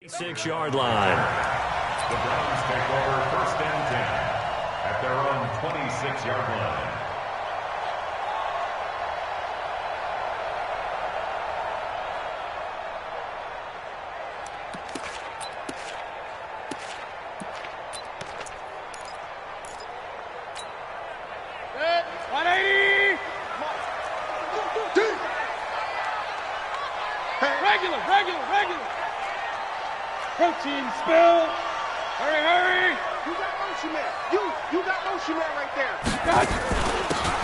6-yard line. The Browns take over 1st and 10 at their own 26-yard line. Regular. Protein spill. Hurry. You got motion man. You got motion man right there.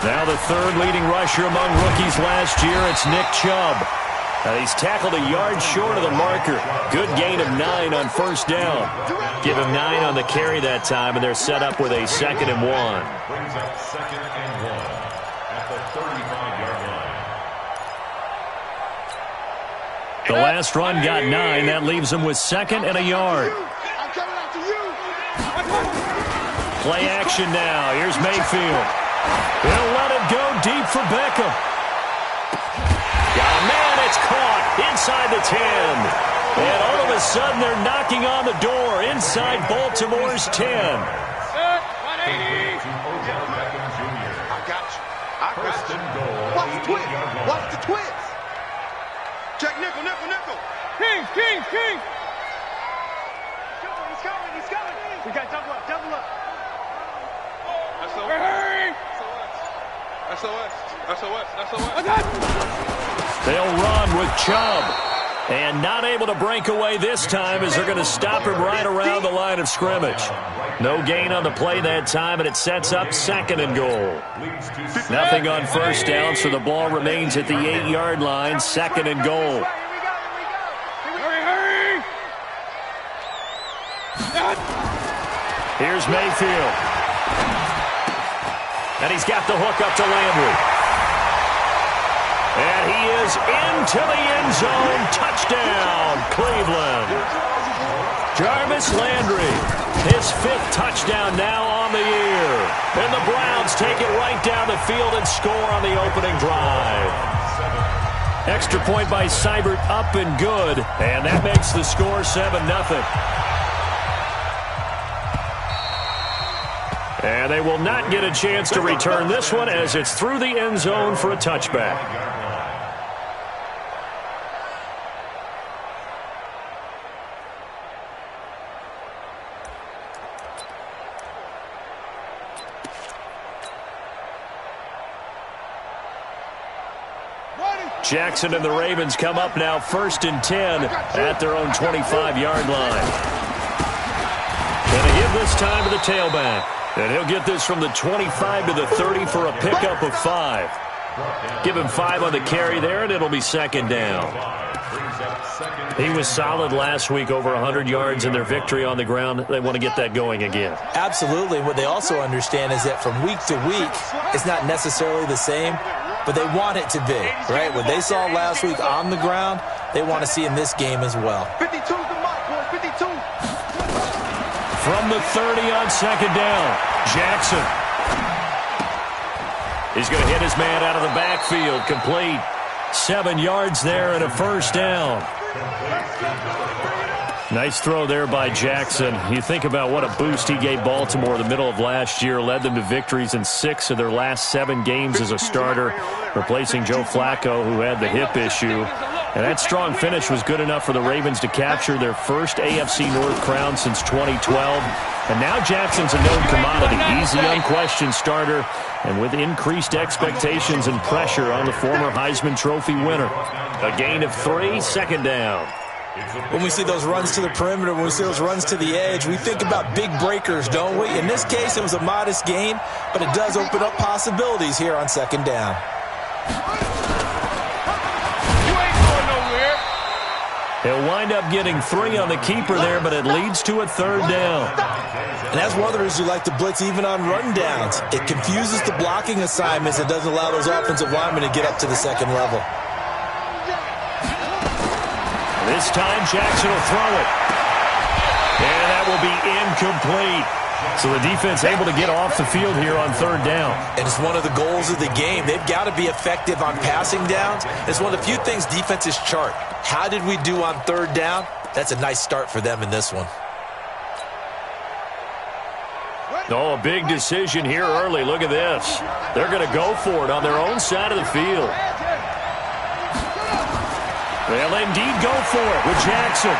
Now the third leading rusher among rookies last year, it's Nick Chubb. He's tackled a yard short of the marker. Good gain of 9 on 1st down. Give him 9 on the carry that time, and they're set up with a 2nd and 1. Brings up 2nd and 1 at the 35-yard line. The last run got 9. That leaves him with 2nd and a yard. Play action now. Here's Mayfield. He'll let it go deep for Beckham. Got a man. It's caught inside the 10. And all of a sudden, they're knocking on the door inside Baltimore's 10. 180. I got you. First and goal. Watch the twist. Check nickel. King. He's coming. We got double up. Hurry. SOS. They'll run with Chubb. And not able to break away this time as they're going to stop him right around the line of scrimmage. No gain on the play that time, and it sets up 2nd and goal. Nothing on 1st down, so the ball remains at the 8-yard line, 2nd and goal. Hurry. Here's Mayfield. And he's got the hook up to Landry. And he is into the end zone. Touchdown, Cleveland. Jarvis Landry, his 5th touchdown now on the year. And the Browns take it right down the field and score on the opening drive. Extra point by Seibert, up and good. And that makes the score 7-0. And they will not get a chance to return this one as it's through the end zone for a touchback. Jackson and the Ravens come up now 1st and 10 at their own 25-yard line. And they give this time to the tailback. And he'll get this from the 25 to the 30 for a pickup of 5. Give him 5 on the carry there, and it'll be 2nd down. He was solid last week, over 100 yards in their victory on the ground. They want to get that going again. Absolutely. What they also understand is that from week to week, it's not necessarily the same, but they want it to be, right? What they saw last week on the ground, they want to see in this game as well. 52's the mark, boys. 52. From the 30 on 2nd down, Jackson. He's going to hit his man out of the backfield, complete. 7 yards there and a 1st down. Nice throw there by Jackson. You think about what a boost he gave Baltimore in the middle of last year, led them to victories in 6 of their last 7 games as a starter, replacing Joe Flacco, who had the hip issue. And that strong finish was good enough for the Ravens to capture their first AFC North crown since 2012. And now Jackson's a known commodity. He's the unquestioned starter, and with increased expectations and pressure on the former Heisman Trophy winner. A gain of 3, 2nd down. When we see those runs to the perimeter, when we see those runs to the edge, we think about big breakers, don't we? In this case, it was a modest gain, but it does open up possibilities here on 2nd down. He'll wind up getting 3 on the keeper there, but it leads to a 3rd down. And that's one of the reasons you like to blitz even on rundowns. It confuses the blocking assignments and doesn't allow those offensive linemen to get up to the 2nd level. This time Jackson will throw it. And that will be incomplete. So the defense able to get off the field here on third down. And it's one of the goals of the game. They've got to be effective on passing downs. It's one of the few things defenses chart. How did we do on third down? That's a nice start for them in this one. Oh, a big decision here early. Look at this. They're going to go for it on their own side of the field. They'll indeed go for it with Jackson.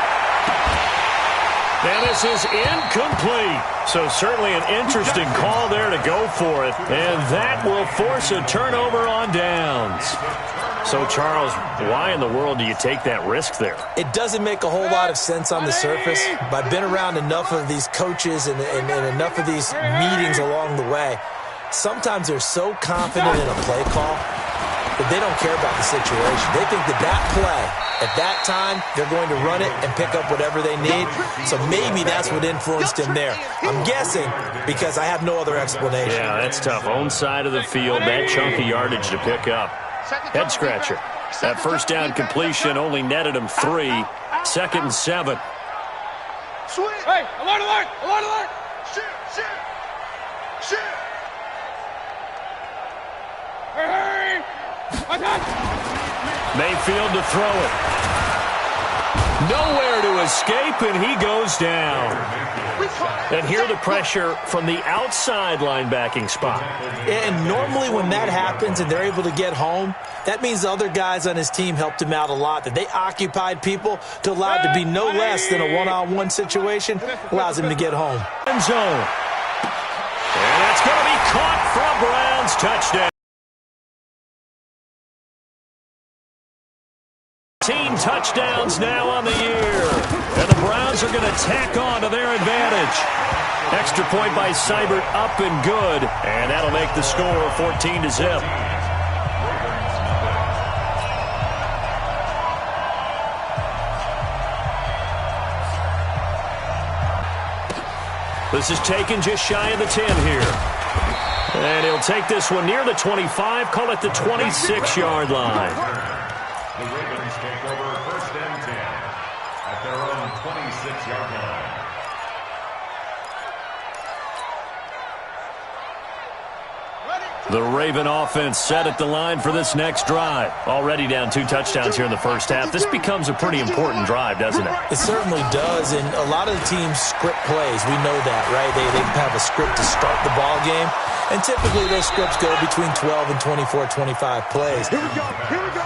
And this is incomplete. So certainly an interesting call there to go for it. And that will force a turnover on downs. So, Charles, why in the world do you take that risk there? It doesn't make a whole lot of sense on the surface, but I've been around enough of these coaches and enough of these meetings along the way. Sometimes they're so confident in a play call that they don't care about the situation. They think that play, at that time, they're going to run it and pick up whatever they need. So maybe that's what influenced him there. I'm guessing because I have no other explanation. Yeah, that's tough. Own side of the field, that chunky yardage to pick up. Head scratcher. That first down completion only netted him 3. 2nd and 7. Hey, alert, alert, alert, alert. Shit. Hurry. Mayfield to throw it. Nowhere to escape, and he goes down. And here the pressure from the outside linebacking spot. And normally when that happens and they're able to get home, that means the other guys on his team helped him out a lot, that they occupied people to allow it to be no less than a one-on-one situation, allows him to get home. End zone. And that's going to be caught for a Browns touchdown. 18 touchdowns now on the year. And the Browns are going to tack on to their advantage. Extra point by Seibert, up and good. And that'll make the score 14-0. This is taken just shy of the 10 here. And he'll take this one near the 25, call it the 26-yard line. The Ravens take over 1st and 10 at their own 26-yard line. The Raven offense set at the line for this next drive. Already down 2 touchdowns here in the first half. This becomes a pretty important drive, doesn't it? It certainly does, and a lot of the teams script plays. We know that, right? They have a script to start the ball game, and typically those scripts go between 12 and 24, 25 plays.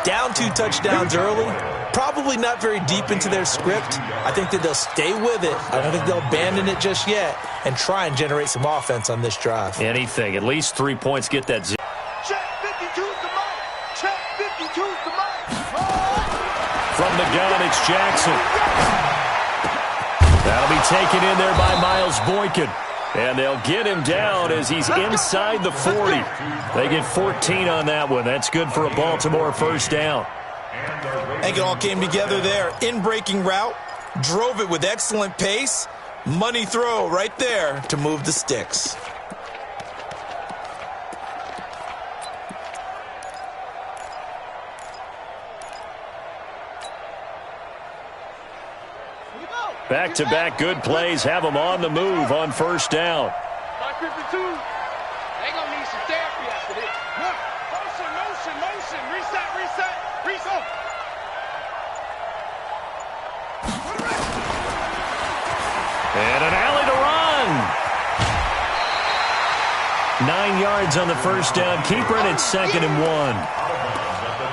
Down 2 touchdowns early, probably not very deep into their script. I think that they'll stay with it. I don't think they'll abandon it just yet and try and generate some offense on this drive. Anything. At least 3 points. Get that. Check 52's the mic. Check 52's the mic. From the gun, it's Jackson. That'll be taken in there by Miles Boykin. And they'll get him down as he's inside the 40. They get 14 on that one. That's good for a Baltimore first down. I think it all came together there. In-breaking route, drove it with excellent pace. Money throw right there to move the sticks. Back-to-back good plays have them on the move on first down. 52. They gonna need some therapy after this. Motion. Reset. And an alley to run. 9 yards on the first down. Keeper, and it's 2nd and 1.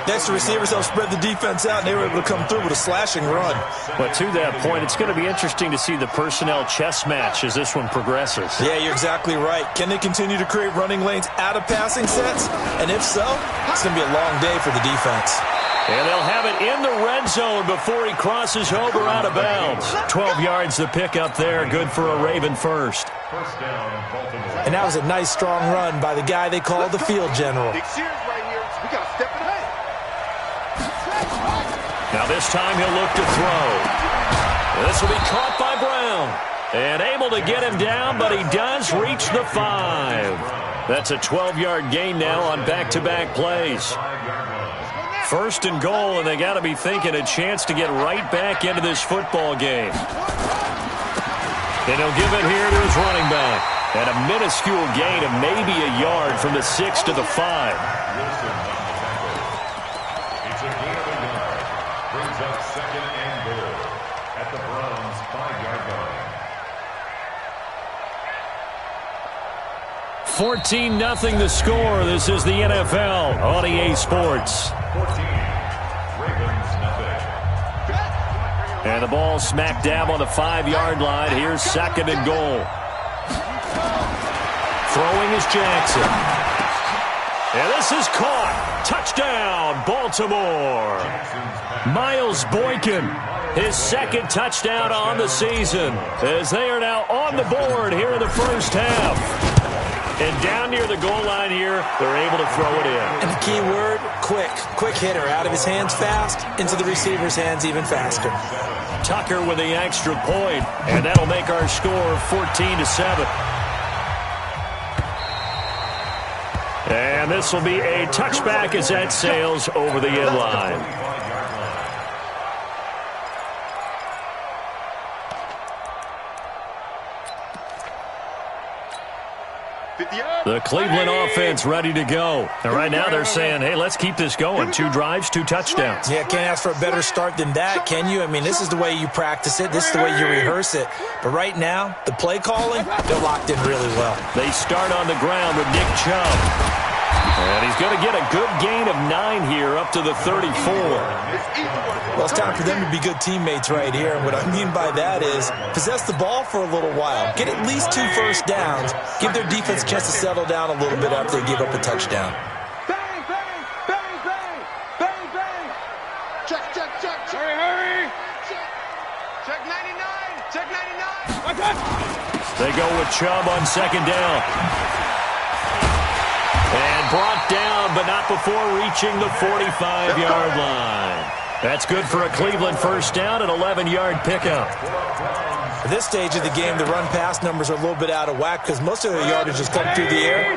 Next, the receivers helped spread the defense out, and they were able to come through with a slashing run. But to that point, it's going to be interesting to see the personnel chess match as this one progresses. Yeah, you're exactly right. Can they continue to create running lanes out of passing sets? And if so, it's going to be a long day for the defense. And they'll have it in the red zone before he crosses over out of bounds. 12 yards to pick up there. Good for a Raven first. First down, Baltimore. And that was a nice, strong run by the guy they call the field general. Big series right here. We got to step it ahead. Now this time he'll look to throw. This will be caught by Brown. And able to get him down, but he does reach the 5. That's a 12-yard gain now on back-to-back plays. First and goal, and they got to be thinking a chance to get right back into this football game. And he'll give it here to his running back. And a minuscule gain of maybe a yard from the 6 to the 5. It's a gain of a yard. Brings up 2nd and goal at the Browns' 5-yard line. 14-0 the score. This is the NFL on EA Sports. 14. Ravens nothing. And the ball smack dab on the 5-yard line. Here's 2nd and goal. Throwing is Jackson. And this is caught. Touchdown, Baltimore. Miles Boykin, his 2nd touchdown on the season, as they are now on the board here in the first half. And down near the goal line here, they're able to throw it in. And the key word, quick. Quick hitter. Out of his hands fast, into the receiver's hands even faster. Tucker with the extra point, and that'll make our score 14-7. And this will be a touchback as that sails over the end line. The Cleveland offense ready to go. And right now they're saying, hey, let's keep this going. 2 drives, 2 touchdowns. Yeah, can't ask for a better start than that, can you? I mean, this is the way you practice it. This is the way you rehearse it. But right now, the play calling, they're locked in really well. They start on the ground with Nick Chubb. And he's going to get a good gain of 9 here up to the 34. Well, it's time for them to be good teammates right here. And what I mean by that is possess the ball for a little while. Get at least 2 first downs. Give their defense a chance to settle down a little bit after they give up a touchdown. Bang, bang, bang, bang, bang, bang. Check, check, check, check. Hurry, hurry. Check 99, check 99. They go with Chubb on 2nd down. And brought down, but not before reaching the 45-yard line. That's good for a Cleveland first down, an 11-yard pickup. At this stage of the game, the run-pass numbers are a little bit out of whack because most of their yardage has come through the air.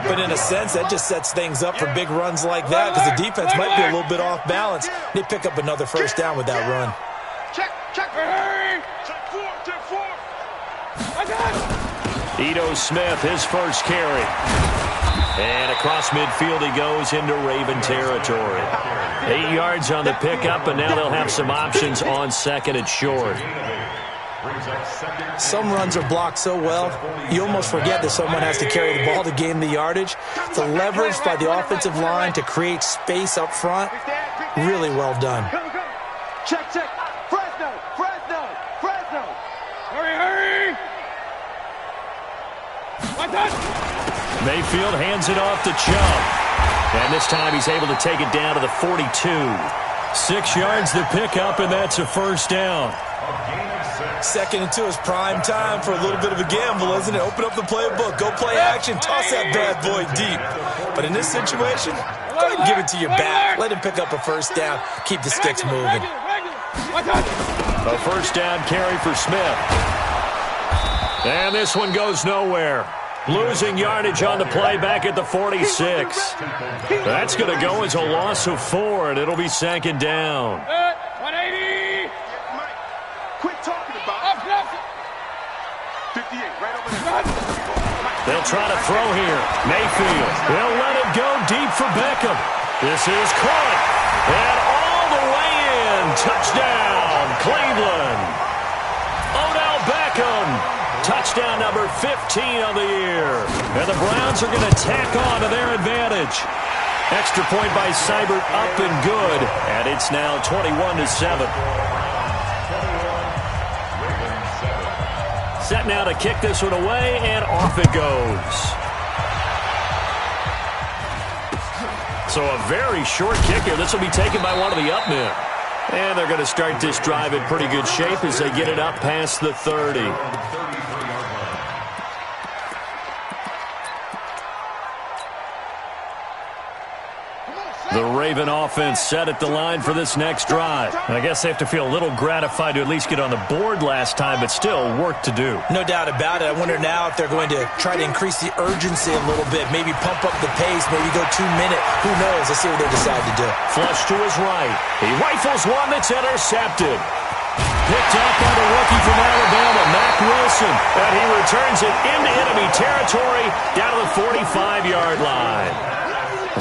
But in a sense, that just sets things up for big runs like that because the defense might be a little bit off balance. They pick up another first down with that run. Check, check, hurry. Check 4, check 4. I got it. Ito Smith, his first carry. And across midfield he goes into Raven territory. 8 yards on the pickup, and now they'll have some options on 2nd and short. Some runs are blocked so well, you almost forget that someone has to carry the ball to gain the yardage. The leverage by the offensive line to create space up front, really well done. Check, check. Fresno, Fresno, Fresno. Hurry, hurry. Like that. Mayfield hands it off to Chubb. And this time he's able to take it down to the 42. 6 yards to pick up, and that's a first down. 2nd and 2 is prime time for a little bit of a gamble, isn't it? Open up the playbook, go play action, toss that bad boy deep. But in this situation, go ahead and give it to your back. Let him pick up a first down. Keep the sticks moving. A first down carry for Smith. And this one goes nowhere. Losing yardage on the play back at the 46. That's going to go as a loss of 4, and it'll be 2nd down. 180. Quit talking about it. 58, right over there. They'll try to throw here. Mayfield. They'll let it go deep for Beckham. This is caught. And all the way in. Touchdown, Cleveland. Odell Beckham. Touchdown number 15 on the year. And the Browns are going to tack on to their advantage. Extra point by Seibert up and good. And it's now 21-7. Set now to kick this one away, and off it goes. So a very short kick here. This will be taken by one of the up men. And they're going to start this drive in pretty good shape as they get it up past the 30. The Raven offense set at the line for this next drive. I guess they have to feel a little gratified to at least get on the board last time, but still work to do. No doubt about it. I wonder now if they're going to try to increase the urgency a little bit, maybe pump up the pace, maybe go 2-minute. Who knows? Let's see what they decide to do. Flush to his right. He rifles one that's intercepted. picked up by the rookie from Alabama, Mack Wilson. And he returns it into enemy territory down to the 45-yard line.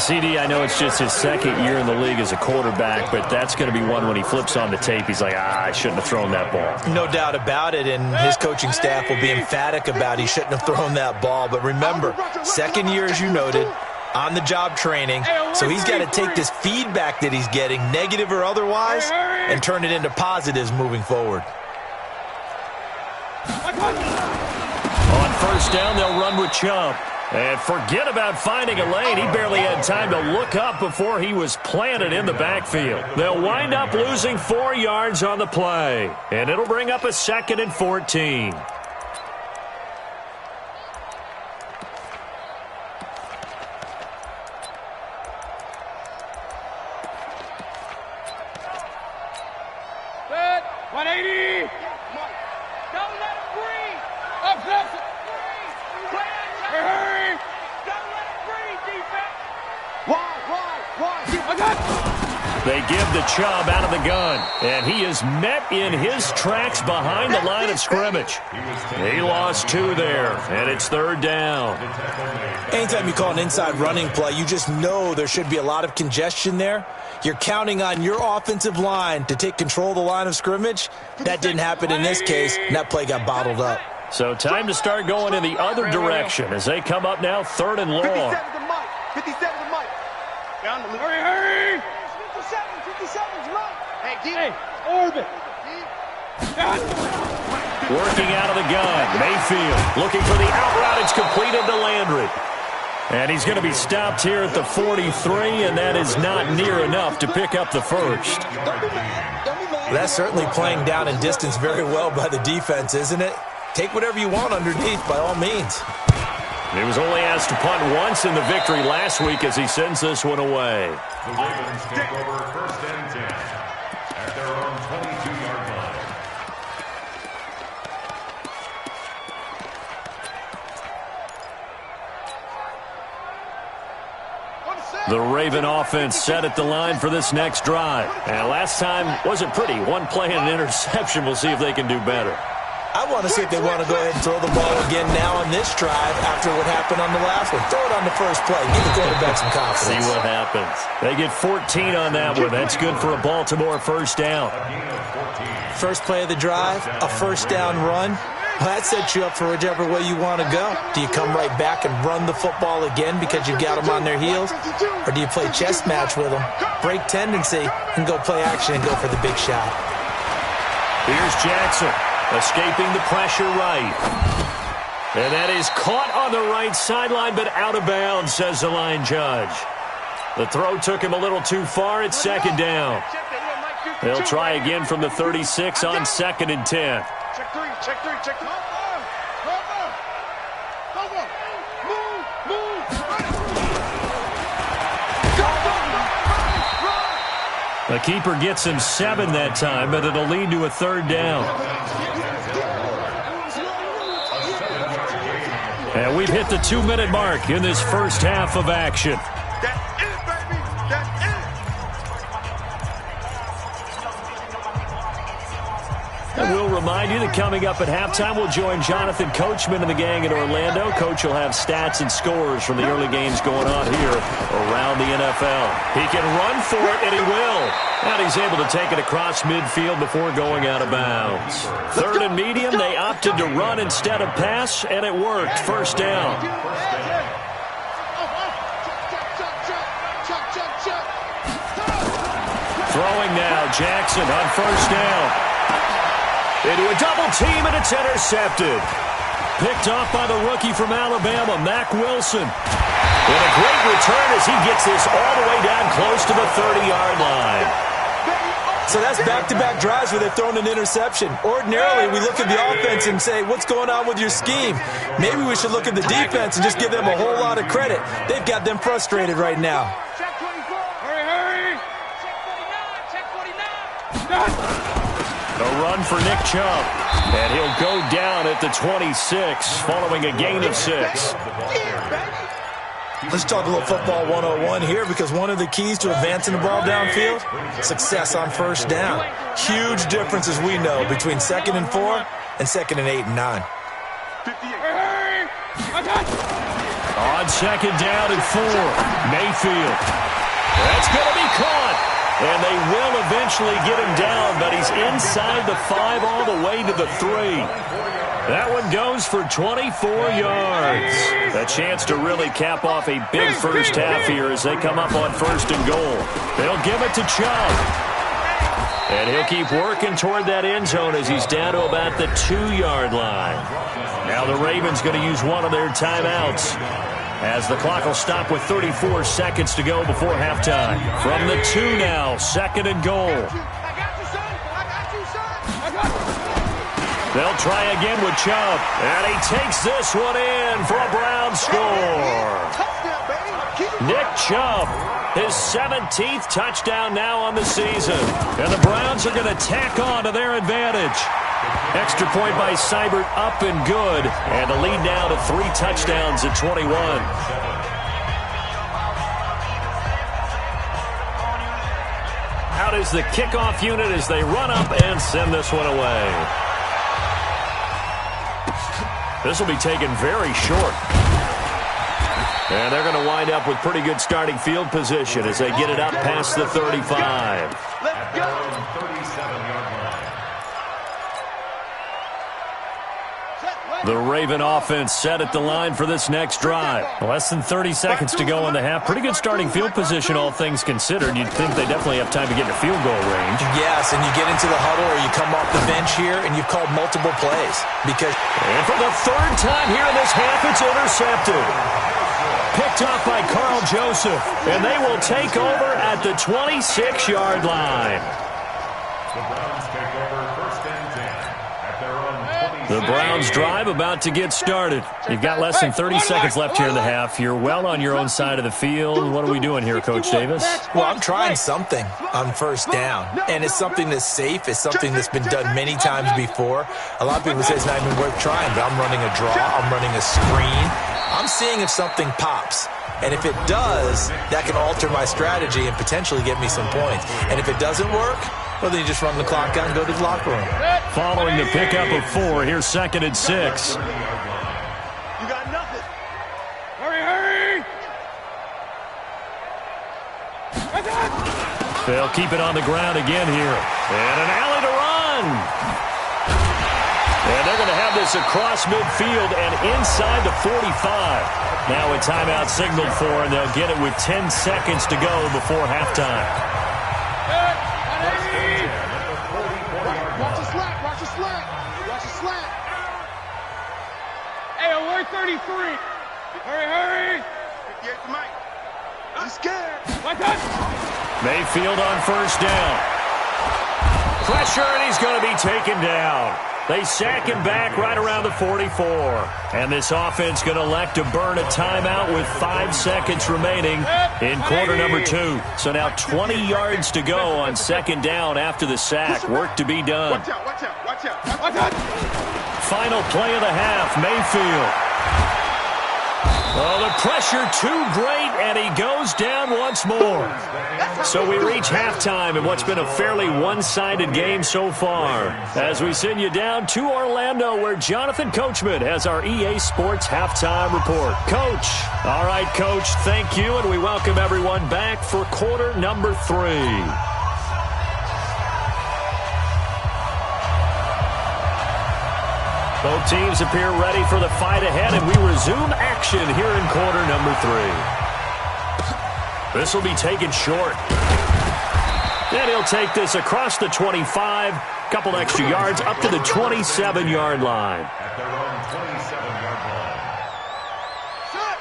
CD, I know it's just his second year in the league as a quarterback, but that's going to be one when he flips on the tape. He's like, I shouldn't have thrown that ball. No doubt about it, and his coaching staff will be emphatic about he shouldn't have thrown that ball. But remember, second year, as you noted, on-the-job training, so he's got to take this feedback that he's getting, negative or otherwise, and turn it into positives moving forward. On first down, they'll run with Chubb. And forget about finding a lane. He barely had time to look up before he was planted in the backfield. They'll wind up losing 4 yards on the play. And it'll bring up a 2nd and 14. Set. 180. Don't let him breathe. Up, left. Hurry. Don't let him breathe, defense. Wide. I got. They give the Chubb out of the gun, and he is met in his tracks behind the line of scrimmage. He lost 2 there, and it's 3rd down. Anytime you call an inside running play, you just know there should be a lot of congestion there. You're counting on your offensive line to take control of the line of scrimmage. That didn't happen in this case, and that play got bottled up. So time to start going in the other direction as they come up now 3rd and long. 57 to Mike. 57 to Mike. Hurry. 57's right. Hey, orbit. Working out of the gun. Mayfield looking for the out route. It's completed to Landry. And he's going to be stopped here at the 43, and that is not near enough to pick up the first. That's certainly playing down in distance very well by the defense, isn't it? Take whatever you want underneath, by all means. He was only asked to punt once in the victory last week as he sends this one away. The Ravens take over 1st and 10 at their own 22-yard line. The Raven offense set at the line for this next drive. And last time wasn't pretty. 1 play and an interception. We'll see if they can do better. I want to see if they want to go ahead and throw the ball again now on this drive after what happened on the last one. Throw it on the first play. Give the quarterback some confidence. See what happens. They get 14 on that one. That's good for a Baltimore first down. First play of the drive, a first down run. Well, that sets you up for whichever way you want to go. Do you come right back and run the football again because you've got them on their heels? Or do you play chess match with them, break tendency, and go play action and go for the big shot? Here's Jackson. Escaping the pressure right. And that is caught on the right sideline, but out of bounds, says the line judge. The throw took him a little too far. It's 2nd down. They'll try again from the 36 on 2nd and 10. Check 3. The keeper gets him 7 that time, but it'll lead to a 3rd down. And we've hit the 2-minute mark in this first half of action. That's it, baby. That's it. And we'll remind you that coming up at halftime, we'll join Jonathan Coachman and the gang in Orlando. Coach will have stats and scores from the early games going on here around the NFL. He can run for it, and he will. And he's able to take it across midfield before going out of bounds. 3rd and medium, they opted to run instead of pass, and it worked. First down. Throwing now, Jackson on first down. Into a double team, and it's intercepted. Picked off by the rookie from Alabama, Mack Wilson. And a great return as he gets this all the way down close to the 30-yard line. So that's back-to-back drives where they've thrown an interception. Ordinarily, we look at the offense and say, what's going on with your scheme? Maybe we should look at the defense and just give them a whole lot of credit. They've got them frustrated right now. Check 24. Hurry. Check 49. Check 49. A run for Nick Chubb. And he'll go down at the 26 following a gain of 6. Let's talk a little football 101 here, because one of the keys to advancing the ball downfield, success on first down. Huge difference, as we know, between 2nd and 4 and 2nd and 8 and 9. On 2nd down and 4, Mayfield. That's going to be caught. And they will eventually get him down, but he's inside the 5 all the way to the 3. That one goes for 24 yards. A chance to really cap off a big first half here as they come up on 1st and goal. They'll give it to Chubb. And he'll keep working toward that end zone as he's down to about the 2-yard line. Now the Ravens going to use one of their timeouts, as the clock will stop with 34 seconds to go before halftime. From the 2 now, 2nd and goal. They'll try again with Chubb, and he takes this one in for a Browns score. Nick Chubb, his 17th touchdown now on the season, and the Browns are going to tack on to their advantage. Extra point by Seibert up and good, and the lead now to 3 touchdowns at 21. Out is the kickoff unit as they run up and send this one away. This will be taken very short. And they're going to wind up with pretty good starting field position as they get it up past the 35. At their own 37-yard line. The Raven offense set at the line for this next drive. Less than 30 seconds to go in the half. Pretty good starting field position, all things considered. You'd think they definitely have time to get to field goal range. Yes, and you get into the huddle or you come off the bench here and you've called multiple plays. And for the 3rd time here in this half, it's intercepted. Picked off by Carl Joseph, and they will take over at the 26-yard line. The Browns take over 1st and 10 at their own 26. The Browns drive about to get started. You've got less than 30 seconds left here in the half. You're well on your own side of the field. What are we doing here, Coach Davis? Well, I'm trying something on 1st down, and it's something that's safe. It's something that's been done many times before. A lot of people say it's not even worth trying, but I'm running a draw. I'm running a screen. I'm seeing if something pops. And if it does, that can alter my strategy and potentially get me some points. And if it doesn't work, well, then you just run the clock out and go to the locker room. Following the pickup of 4, here's 2nd and 6. You got nothing. Hurry! They'll keep it on the ground again here. And an alley to run. And they're going to have this across midfield and inside the 45. Now a timeout signaled for, and they'll get it with 10 seconds to go before halftime. Watch the slant. Watch the slant. Hey, alert 33. Hurry. 58 to Mike. I'm scared. Mayfield on 1st down. Pressure, and he's going to be taken down. They sack him back right around the 44. And this offense going to elect to burn a timeout with 5 seconds remaining in quarter number 2. So now 20 yards to go on 2nd down after the sack. Work to be done. Watch out. Final play of the half, Mayfield. Oh, the pressure too great, and he goes down once more. So we reach halftime in what's been a fairly one-sided game so far, as we send you down to Orlando, where Jonathan Coachman has our EA Sports Halftime Report. Coach. All right, Coach, thank you, and we welcome everyone back for quarter number 3. Both teams appear ready for the fight ahead, and we resume action here in quarter number 3. This will be taken short. And he'll take this across the 25, couple extra yards, up to the 27-yard line. At their own 27-yard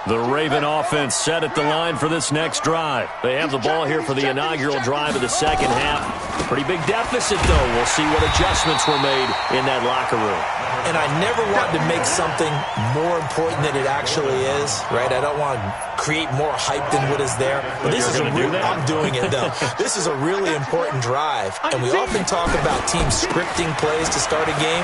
line. The Raven offense set at the line for this next drive. They have the ball here for the inaugural drive of the 2nd half. Pretty big deficit, though. We'll see what adjustments were made in that locker room. And I never want to make something more important than it actually is, right? I don't want to create more hype than what is there. But this is I'm doing it, though. This is a really important drive. And we often talk about teams scripting plays to start a game.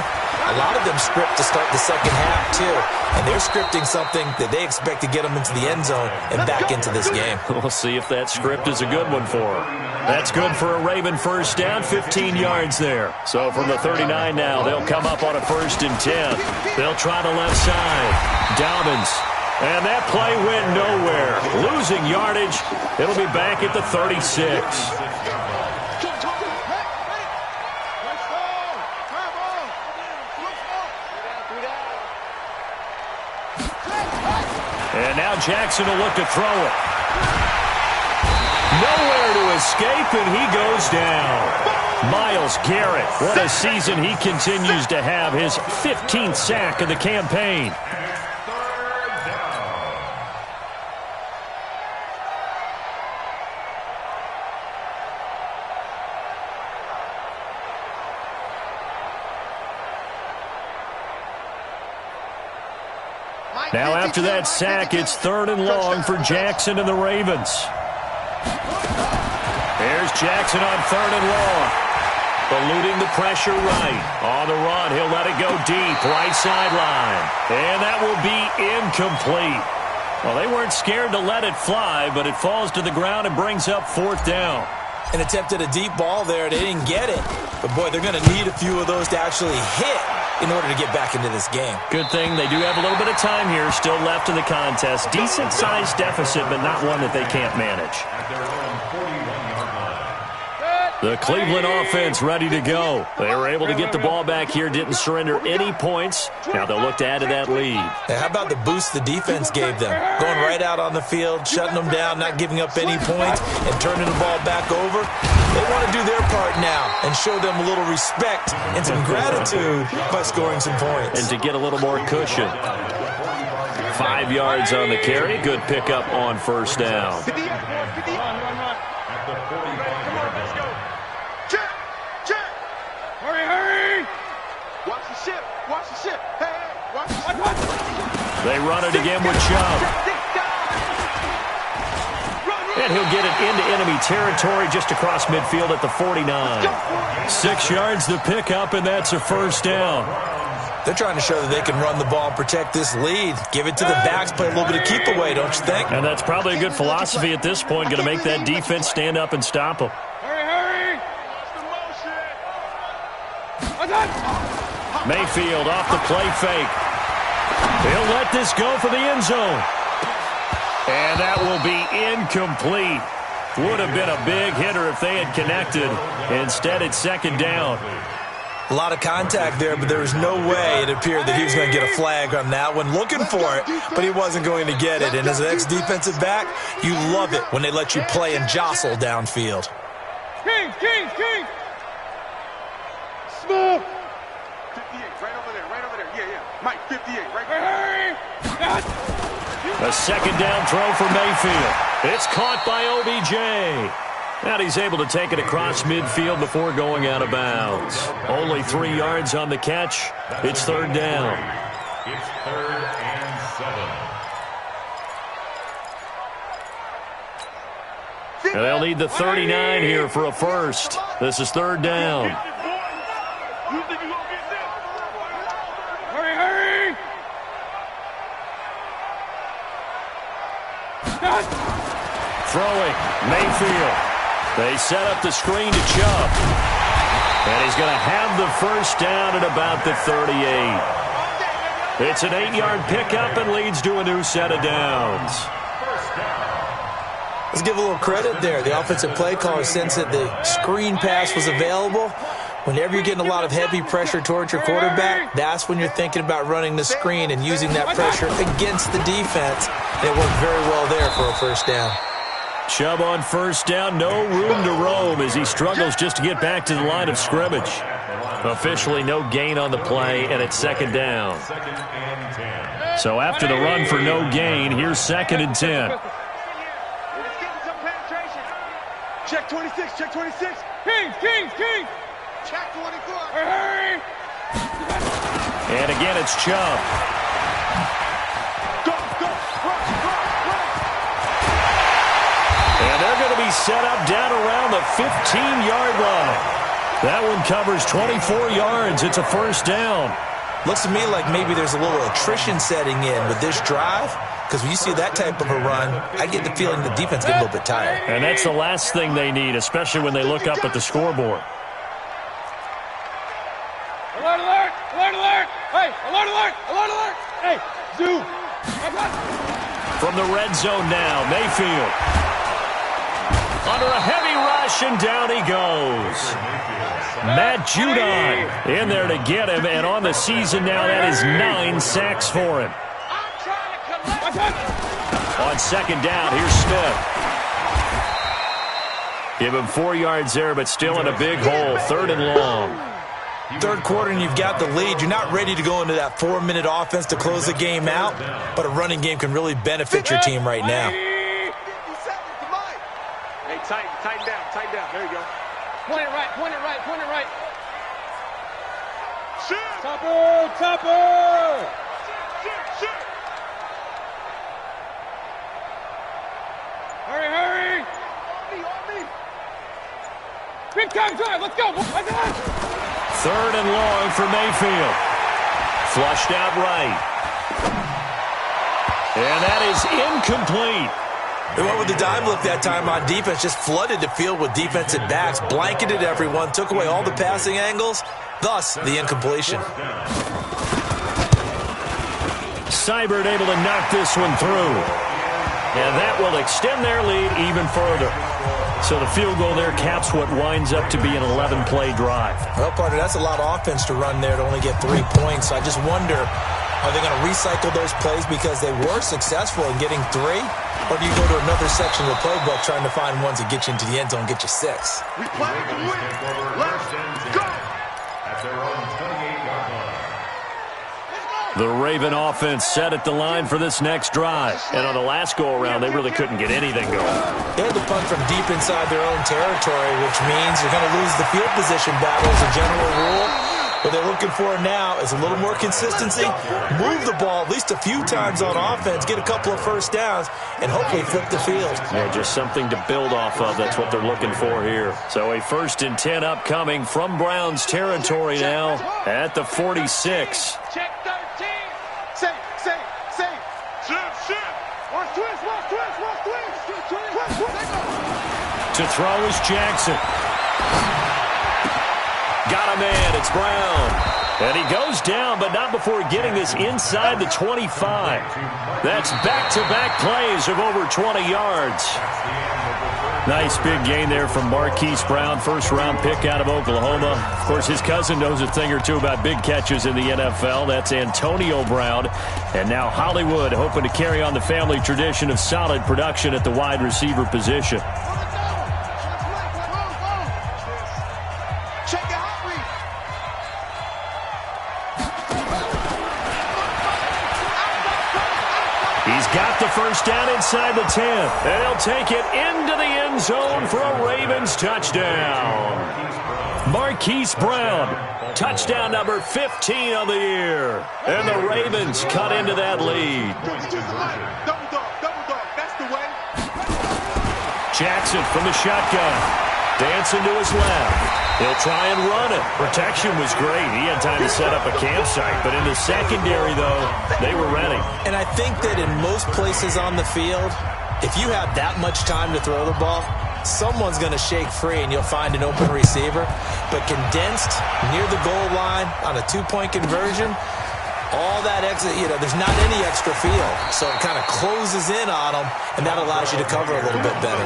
A lot of them script to start the 2nd half, too. And they're scripting something that they expect to to get them into the end zone and back into this game. We'll see if that script is a good one for him. That's good for a Raven first down, 15 yards there. So from the 39 now, they'll come up on a 1st and 10. They'll try the left side. Dobbins. And that play went nowhere. Losing yardage. It'll be back at the 36. And now Jackson will look to throw it. Nowhere to escape, and he goes down. Myles Garrett, what a season he continues to have. His 15th sack of the campaign. Now after that sack, it's 3rd and long for Jackson and the Ravens. There's Jackson on 3rd and long. Eluding the pressure right. On the run, he'll let it go deep, right sideline. And that will be incomplete. Well, they weren't scared to let it fly, but it falls to the ground and brings up 4th down. An attempt at a deep ball there. They didn't get it. But, boy, they're going to need a few of those to actually hit in order to get back into this game. Good thing they do have a little bit of time here still left in the contest. Decent-sized deficit, but not one that they can't manage. The Cleveland offense ready to go. They were able to get the ball back here, didn't surrender any points. Now they'll look to add to that lead. How about the boost the defense gave them? Going right out on the field, shutting them down, not giving up any points, and turning the ball back over. They want to do their part now and show them a little respect and some gratitude by scoring some points. And to get a little more cushion. 5 yards on the carry. Good pickup on 1st down. They run it again with Chubb. And he'll get it into enemy territory just across midfield at the 49. 6 yards to pick up, and that's a 1st down. They're trying to show that they can run the ball, protect this lead. Give it to the backs, play a little bit of keep away, don't you think? And that's probably a good philosophy at this point, going to make that defense stand up and stop them. Hurry! Mayfield off the play fake. He'll let this go for the end zone. And that will be incomplete. Would have been a big hitter if they had connected. Instead, it's 2nd down. A lot of contact there, but there was no way it appeared that he was going to get a flag on that one. Looking for it, but he wasn't going to get it. And as an ex-defensive back, you love it when they let you play and jostle downfield. King! Small! 58, right over there. Yeah. Mike, 58, right there. A 2nd down throw for Mayfield. It's caught by OBJ. And he's able to take it across midfield before going out of bounds. Only 3 yards on the catch. It's 3rd down. It's 3rd and 7. And they'll need the 39 here for a 1st. This is 3rd down. Hurry! Throwing, Mayfield. They set up the screen to Chubb. And he's going to have the 1st down at about the 38. It's an 8-yard pickup and leads to a new set of downs. Let's give a little credit there. The offensive play caller sensed that the screen pass was available. Whenever you're getting a lot of heavy pressure towards your quarterback, that's when you're thinking about running the screen and using that pressure against the defense. And it worked very well there for a 1st down. Chubb on 1st down, no room to roam as he struggles just to get back to the line of scrimmage. Officially no gain on the play, and it's 2nd down. So after the run for no gain, here's 2nd and 10. Check 26, check 26. King. Check 24. Hurry! And again, it's Chubb. Go. And they're going to be set up down around the 15-yard line. That one covers 24 yards. It's a 1st down. Looks to me like maybe there's a little attrition setting in with this drive, because when you see that type of a run, I get the feeling the defense gets a little bit tired. And that's the last thing they need, especially when they look up at the scoreboard. Alert, alert! Alert, alert! Hey, alert, alert! Alert, alert! Hey, zoom! From the red zone now, Mayfield. Under a heavy rush, and down he goes. Matt Judon in there to get him, and on the season now, that is 9 sacks for him. On second down, here's Smith. Give him 4 yards there, but still in a big hole. 3rd and long. Third quarter and you've got the lead. You're not ready to go into that 4-minute offense to close the game out, but a running game can really benefit your team right now. Hey, tighten down. There you go. Point it right, point it right, point it right. Shoot! Topper! Shoot! Hurry! On me! Big time drive, let's go! 3rd and long for Mayfield. Flushed out right. And that is incomplete. They went with the dime look that time on defense, just flooded the field with defensive backs, blanketed everyone, took away all the passing angles, thus the incompletion. Seibert able to knock this one through. And that will extend their lead even further. So the field goal there caps what winds up to be an 11-play drive. Well, partner, that's a lot of offense to run there to only get 3 points. So I just wonder, are they going to recycle those plays because they were successful in getting 3? Or do you go to another section of the playbook trying to find ones that get you into the end zone and get you 6? We play to win. Let's go! At their own 28-yard line. The Raven offense set at the line for this next drive. And on the last go-around, they really couldn't get anything going. They had to punt from deep inside their own territory, which means you're going to lose the field position battle as a general rule. What they're looking for now is a little more consistency, move the ball at least a few times on offense, get a couple of first downs, and hopefully flip the field. Yeah, just something to build off of. That's what they're looking for here. So a 1st and 10 upcoming from Browns territory now at the 46. Check 13. Safe. Shift. Watch twist. To throw is Jackson. Got a man, it's Brown. And he goes down, but not before getting this inside the 25. That's back-to-back plays of over 20 yards. Nice big gain there from Marquise Brown, first-round pick out of Oklahoma. Of course, his cousin knows a thing or two about big catches in the NFL. That's Antonio Brown. And now Hollywood hoping to carry on the family tradition of solid production at the wide receiver position. Got the first down inside the 10. And he'll take it into the end zone for a Ravens touchdown. Marquise Brown, touchdown number 15 of the year. And the Ravens cut into that lead. Double dog. That's the way. Jackson from the shotgun. Dancing to his left. He'll try and run it. Protection was great. He had time to set up a campsite. But in the secondary, though, they were ready. And I think that in most places on the field, if you have that much time to throw the ball, someone's going to shake free and you'll find an open receiver. But condensed near the goal line on a 2-point conversion, all that extra, there's not any extra field. So it kind of closes in on them, and that allows you to cover a little bit better.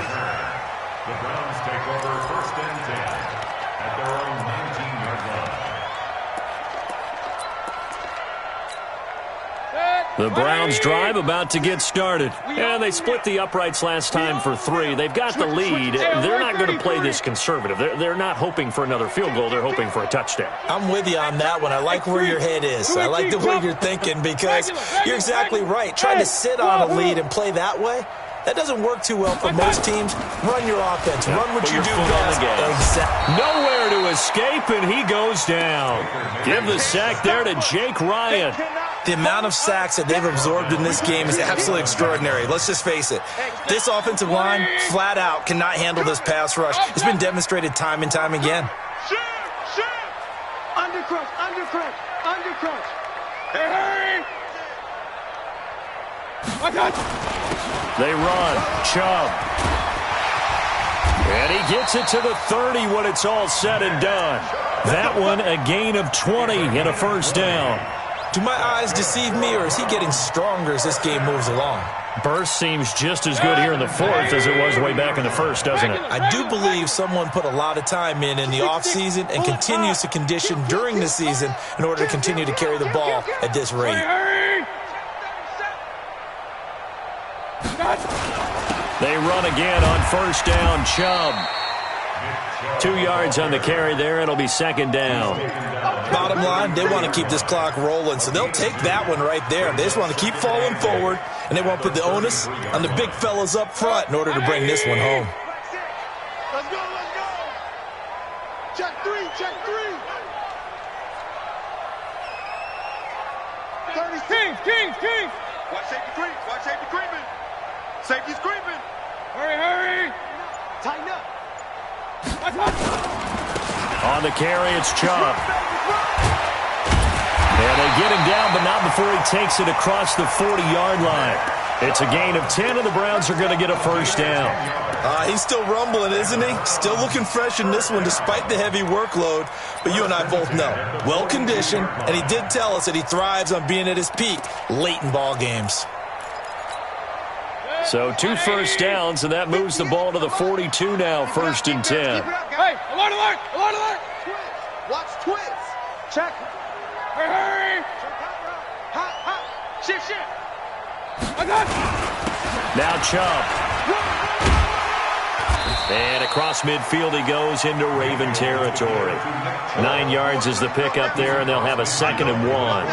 The Browns take over 1st and 10 at their own 19-yard line. The Browns drive about to get started. And they split the uprights last time for 3. They've got the lead. They're not going to play this conservative. They're not hoping for another field goal. They're hoping for a touchdown. I'm with you on that one. I like where your head is. I like the way you're thinking because you're exactly right. Trying to sit on a lead and play that way, that doesn't work too well for most teams. Run your offense. Run what you do best. Exactly. Nowhere to escape, and he goes down. Give the sack there to Jake Ryan. The amount of sacks that they've absorbed in this game is absolutely extraordinary. Let's just face it. This offensive line, flat out, cannot handle this pass rush. It's been demonstrated time and time again. Shoot! Under crunch. Hey, hurry! They run. Chubb. And he gets it to the 30 when it's all said and done. That one a gain of 20 and a first down. Do my eyes deceive me, or is he getting stronger as this game moves along? Burst seems just as good here in the fourth as it was way back in the first, doesn't it? I do believe someone put a lot of time in the offseason and continues to condition during the season in order to continue to carry the ball at this rate. They run again on first down. Chubb. 2 yards on the carry there. It'll be second down. Bottom line, they want to keep this clock rolling, so they'll take that one right there. They just want to keep falling forward, and they won't put the onus on the big fellas up front in order to bring this one home. Let's go, let's go. Check three, check three. 36. Kings. Watch safety creep, watch safety creeping. Safety's creeping. Hurry. Tighten up. On the carry, it's Chubb. And they get him down, but not before he takes it across the 40-yard line. It's a gain of 10, and the Browns are going to get a first down. He's still rumbling, isn't he? Still looking fresh in this one despite the heavy workload. But you and I both know, well-conditioned, and he did tell us that he thrives on being at his peak late in ball games. So 2 first downs, and that moves the ball to the 42 now, first and 10. Hey, alert! Watch twist. Check. Hurry. Hot. Shift. Now Chubb. And across midfield he goes into Raven territory. 9 yards is the pickup there, and they'll have a second and 1.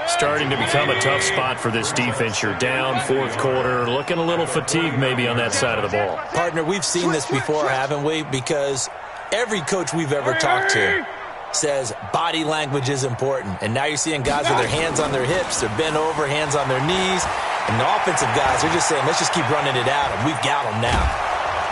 Starting to become a tough spot for this defense. You're down fourth quarter, looking a little fatigued maybe on that side of the ball. Partner, we've seen this before, haven't we? Because every coach we've ever talked to says body language is important. And now you're seeing guys with their hands on their hips, they're bent over, hands on their knees. And the offensive guys are just saying, let's just keep running it at them. We've got them now.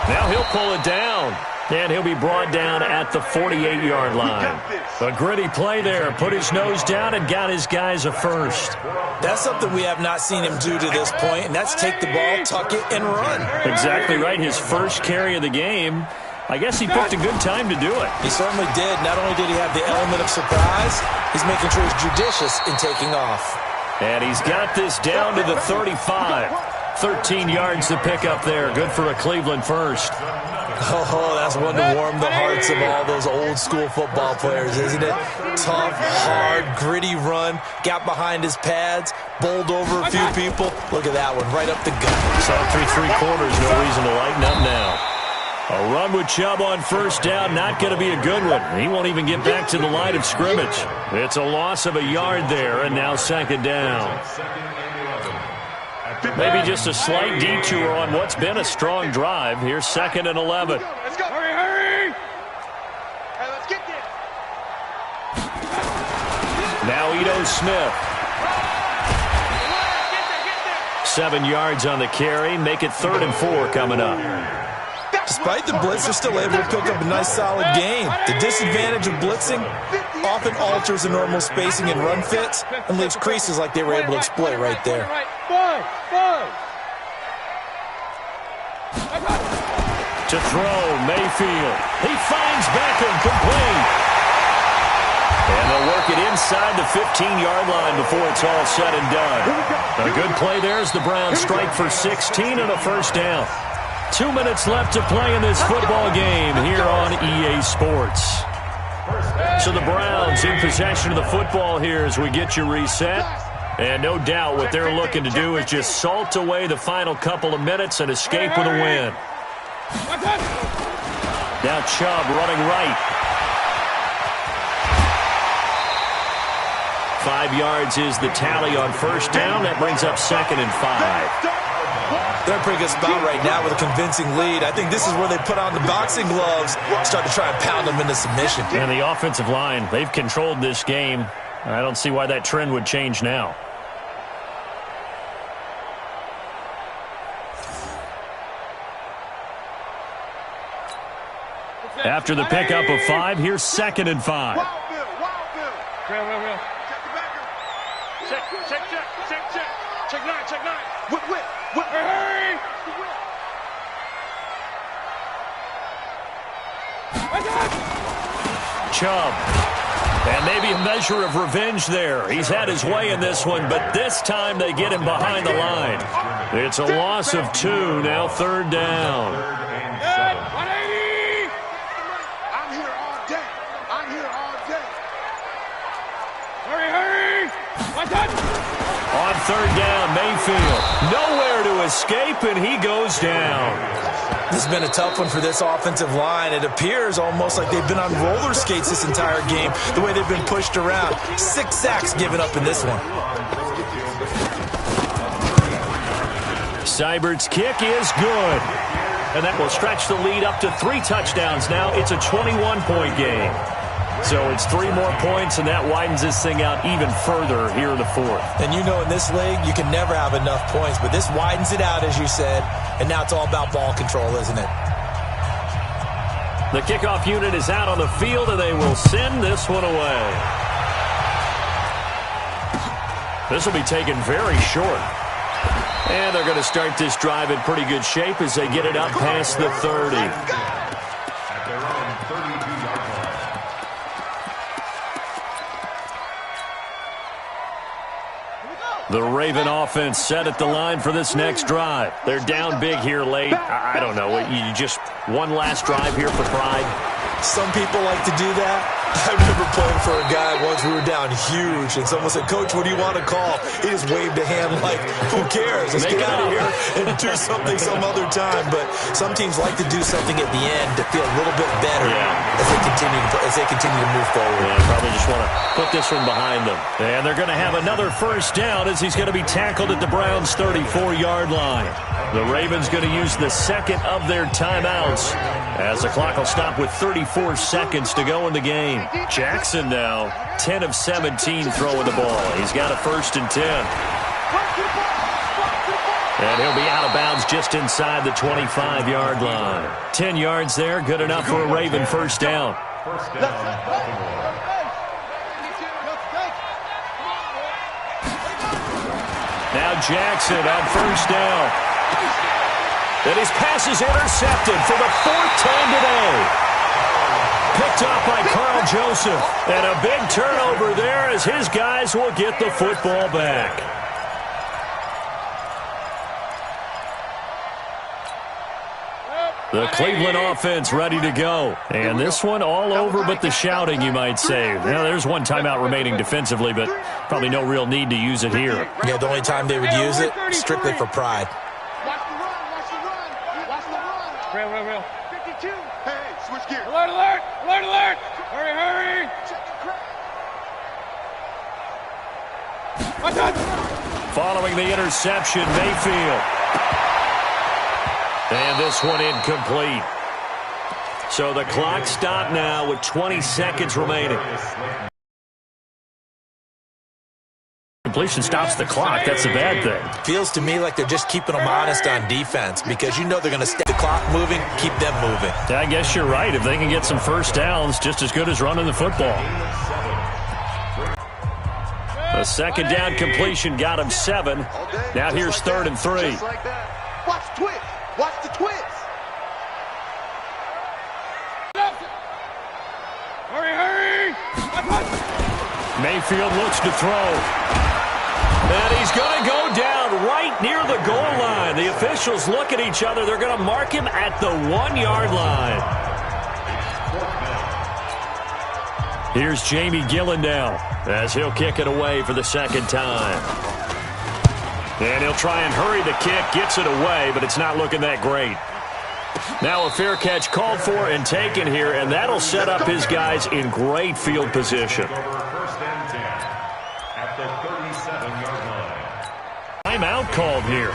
Now he'll pull it down. And he'll be brought down at the 48-yard line. A gritty play there. Put his nose down and got his guys a first. That's something we have not seen him do to this point, and that's take the ball, tuck it, and run. Exactly right. His first carry of the game. I guess he picked a good time to do it. He certainly did. Not only did he have the element of surprise, he's making sure he's judicious in taking off. And he's got this down to the 35. 13 yards to pick up there. Good for a Cleveland first. Oh, that's one to warm the hearts of all those old-school football players, isn't it? Tough, hard, gritty run. Got behind his pads, bowled over a few people. Look at that one, right up the gut. So through 3 quarters, no reason to lighten up now. A run with Chubb on first down, not going to be a good one. He won't even get back to the line of scrimmage. It's a loss of a yard there, and now second down. Maybe just a slight detour on what's been a strong drive. Here's second and 11. Let's go. Hurry. Hey, let's get this. Now Ito Smith. 7 yards on the carry. Make it 3rd and 4 coming up. Despite the blitz, they're still able to pick up a nice, solid gain. The disadvantage of blitzing often alters the normal spacing and run fits and leaves creases like they were able to exploit right there. To throw, Mayfield. He finds Beckham, complete. And they'll work it inside the 15-yard line before it's all said and done. A good play there as the Browns strike for 16 and a first down. 2 minutes left to play in this football game here on EA Sports. So the Browns in possession of the football here as we get you reset. And no doubt what they're looking to do is just salt away the final couple of minutes and escape with a win. Now Chubb running right. 5 yards is the tally on first down. That brings up second and 5. They're in a pretty good spot right now with a convincing lead. I think this is where they put on the boxing gloves, start to try and pound them into submission. And the offensive line, they've controlled this game. I don't see why that trend would change now. After the pickup of 5, here's second and 5. Real. Check the backer. Check. Check 9. Whip. Hurry. Chubb. And maybe a measure of revenge there. He's had his way in this one, but this time they get him behind the line. It's a loss of 2, now 3rd down. 180. I'm here all day. Hurry. On 3rd down, Mayfield. Nowhere to escape, and he goes down. This has been a tough one for this offensive line. It appears almost like they've been on roller skates this entire game, the way they've been pushed around. 6 sacks given up in this one. Seibert's kick is good. And that will stretch the lead up to 3 touchdowns now. It's a 21-point game. So it's 3 more points, and that widens this thing out even further here in the 4th. And you know in this league, you can never have enough points, but this widens it out, as you said, and now it's all about ball control, isn't it? The kickoff unit is out on the field, and they will send this one away. This will be taken very short. And they're going to start this drive in pretty good shape as they get it up past the 30. At their own 32-yard line. The Raven offense set at the line for this next drive. They're down big here late. I don't know. You just one last drive here for pride? Some people like to do that. I remember playing for a guy once. We were down huge, and someone said, "Coach, what do you want to call?" He just waved a hand like, who cares? Let's get out of here and do something some other time. But some teams like to do something at the end to feel a little bit better as they continue to move forward. Yeah, probably just want to put this one behind them. And they're going to have another 1st down as he's going to be tackled at the Browns' 34-yard line. The Ravens going to use the 2nd of their timeouts as the clock will stop with 34 seconds to go in the game. Jackson now 10 of 17 throwing the ball. He's got a 1st and 10. And he'll be out of bounds just inside the 25-yard line. 10 yards there, good enough for a Raven 1st down. 1st down, Baltimore. Now Jackson on 1st down. And his pass is intercepted for the 4th time today. Picked up by Carl Joseph. And a big turnover there as his guys will get the football back. The Cleveland offense ready to go. And this one all over but the shouting, you might say. Now, there's one timeout remaining defensively, but probably no real need to use it here. Yeah, the only time they would use it, strictly for pride. Real. 52. Hey, switch gear. Alert. Hurry. Following the interception, Mayfield. And this one incomplete. So the clock stopped now with 20 seconds remaining. Completion stops the clock. That's a bad thing. Feels to me like they're just keeping them honest on defense because you know they're going to stay the clock moving, keep them moving. I guess you're right. If they can get some 1st downs, just as good as running the football. The 2nd down completion got him 7. Now here's 3rd and 3. Watch the twist. Hurry. Mayfield looks to throw. And he's going to go down right near the goal line. The officials look at each other. They're going to mark him at the 1-yard line. Here's Jamie Gillen now as he'll kick it away for the 2nd time. And he'll try and hurry the kick, gets it away, but it's not looking that great. Now a fair catch called for and taken here, and that'll set up his guys in great field position. 1st and 10 at the 37-yard line. Timeout called here.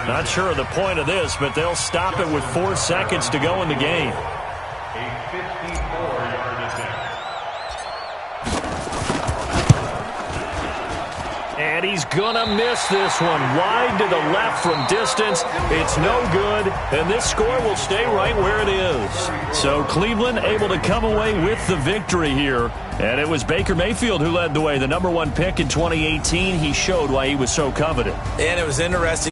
Not sure of the point of this, but they'll stop it with 4 seconds to go in the game. A 54-yard attempt. And he's going to miss this one. Wide to the left from distance. It's no good, and this score will stay right where it is. So Cleveland able to come away with the victory here. And it was Baker Mayfield who led the way, the #1 pick in 2018. He showed why he was so coveted. And it was interesting